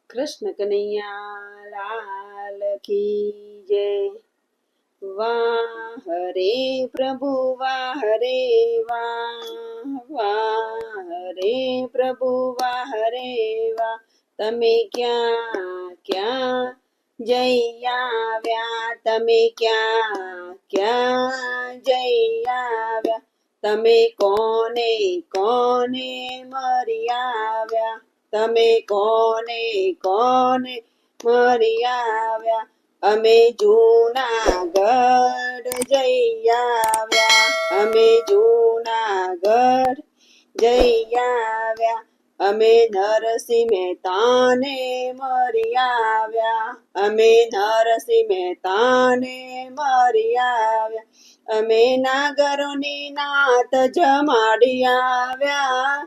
कृष्ण कन्हैया लाल की जय। वाह रे प्रभु वाह रे वाह, वाह रे प्रभु वाह रे वाह। તમે ક્યાં ક્યાં જઈ આવ્યા, તમે ક્યાં ક્યાં જઈ આવ્યા, તમે કોને કોને મરી આવ્યા, તમે કોને કોને મરી આવ્યા। અમે જૂનાગઢ જઈ આવ્યા, અમે જૂનાગઢ જઈ આવ્યા, અમે નરસિંહ મહેતાને મરી આવ્યા, અમે નરસિંહ મહેતાને મરી આવ્યા, અમે નાગરોની નાત જમાડી આવ્યા।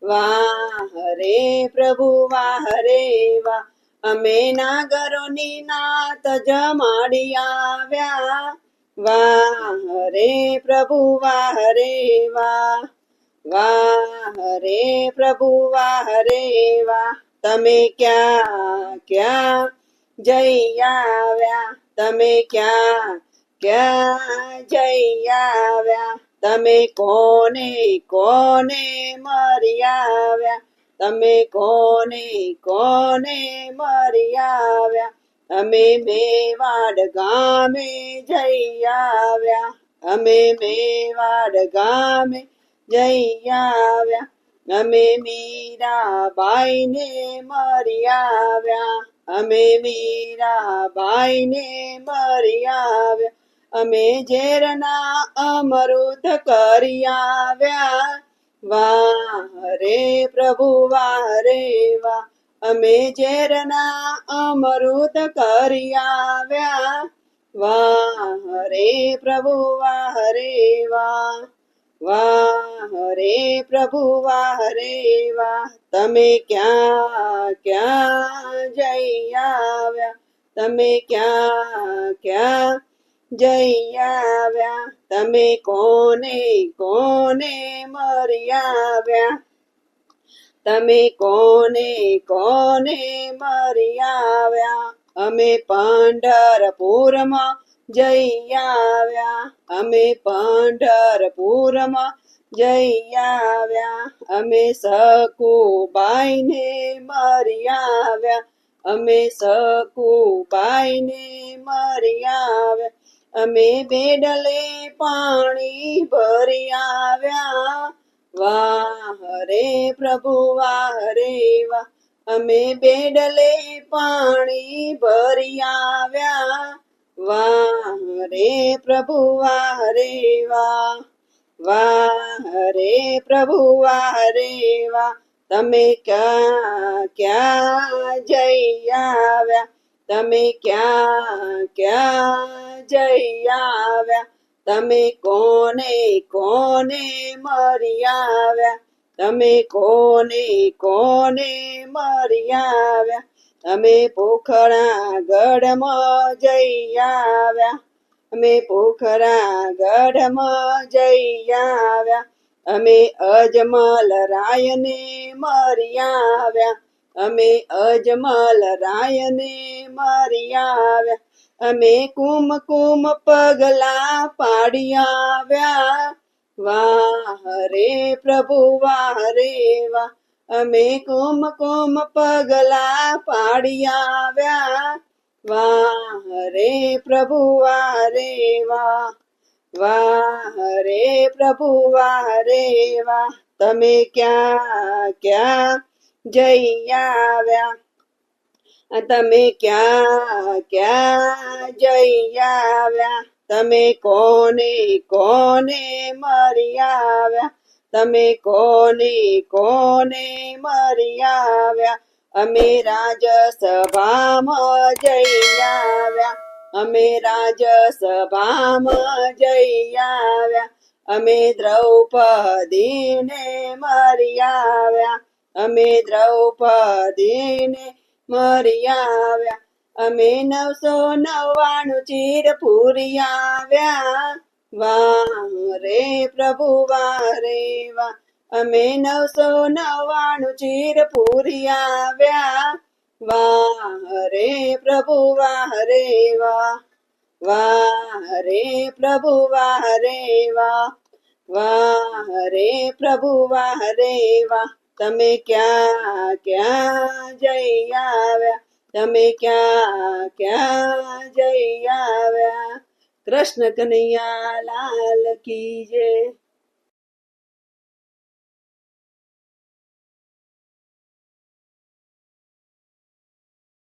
વાહ રે પ્રભુ વાહ રે વાહ, અમે નાગરોની નાત જમાડી આવ્યા। વાહ રે પ્રભુ વાહ રે વાહ, વાહ રે પ્રભુ વાહ રે વાહ। તમે ક્યાં ક્યાં જઈ આવ્યા, તમે ક્યાં ક્યાં જઈ આવ્યા, તમે કોને કોને મરી આવ્યા, તમે કોને કોને મરી આવ્યા। અમે મેવાડ ગામે જઈ આવ્યા, અમે મેવાડ ગામે જઈ આવ્યા, અમે મીરાબાઈને મરી આવ્યા, અમે મીરાબાઈને મરી આવ્યા, અમે ઝેરના અમૃત કરી આવ્યા। વાહ રે પ્રભુ વાહ રે વાહ, અમે ઝેરના અમૃત કરી આવ્યા। વાહ રે પ્રભુ વાહ રે વાહ, વાહ રે પ્રભુ વાહ રે વાહ। તમે ક્યાં ક્યાં જઈ આવ્યા, તમે ક્યાં ક્યાં જઈ આવ્યા, તમે કોને કોને મરી આવ્યા, તમે કોને કોને મરી આવ્યા। અમે પંઢરપુરમાં જઈ આવ્યા, અમે પંઢરપુરમાં જઈ આવ્યા, અમે સકુબાઈને મરી આવ્યા, અમે સકુબાઈને મરી આવ્યા, અમે બેડલે પાણી ભરી આવ્યા। વાહ રે પ્રભુ વાહ રે વાહ, અમે બેડલે પાણી ભરી આવ્યા। વાહ રે પ્રભુ વાહ રે વાહ, વાહ રે પ્રભુ વાહ રે વાહ। તમે ક્યાં ક્યાં જઈ આવ્યા, તમે ક્યાં ક્યાં જઈ આવ્યા, તમે કોને કોને મરી આવ્યા, તમે કોને કોને મરી આવ્યા। અમે પોખરાગઢમાં જઈ આવ્યા, અમે પોખરાગઢમાં જઈ આવ્યા, અમે અજમલ રાયને મરી આવ્યા, અમે અજમલ રાયને મરી આવ્યા, અમે કુમકુમ પગલા પાડી આવ્યા। વાહ રે પ્રભુ વાહ રે વાહ, અમે કુમકુમ પગલા પાડી આવ્યા। વાહ રે પ્રભુ વાહ રે વાહ, વાહ રે પ્રભુ વાહ રે વાહ। તમે ક્યાં ક્યાં જઈ આવ્યા, તમે ક્યાં ક્યાં જઈ આવ્યા, તમે કોને કોને મરી આવ્યા, તમે કોને કોને મરી આવ્યા। અમે રાજસભામાં જઈ આવ્યા, અમે રાજસભામાં જઈ આવ્યા, અમે દ્રૌપદીને મરી આવ્યા, અમે દ્રૌપદીને મરી આવ્યા, અમે 999 ચીર પૂરી આવ્યા। વાહ રે પ્રભુ વાહ રે વાહ, અમે 999 ચીર પૂરી આવ્યા। વાહ રે પ્રભુ વાહ રે વાહ, વાહ રે પ્રભુ વાહ રે વાહ, વાહ રે પ્રભુ વાહ રે વાહ. તમે ક્યાં ક્યાં જઈ આવ્યા, તમે ક્યાં ક્યાં જઈ આવ્યા. કૃષ્ણ કનૈયા લાલ કી જય.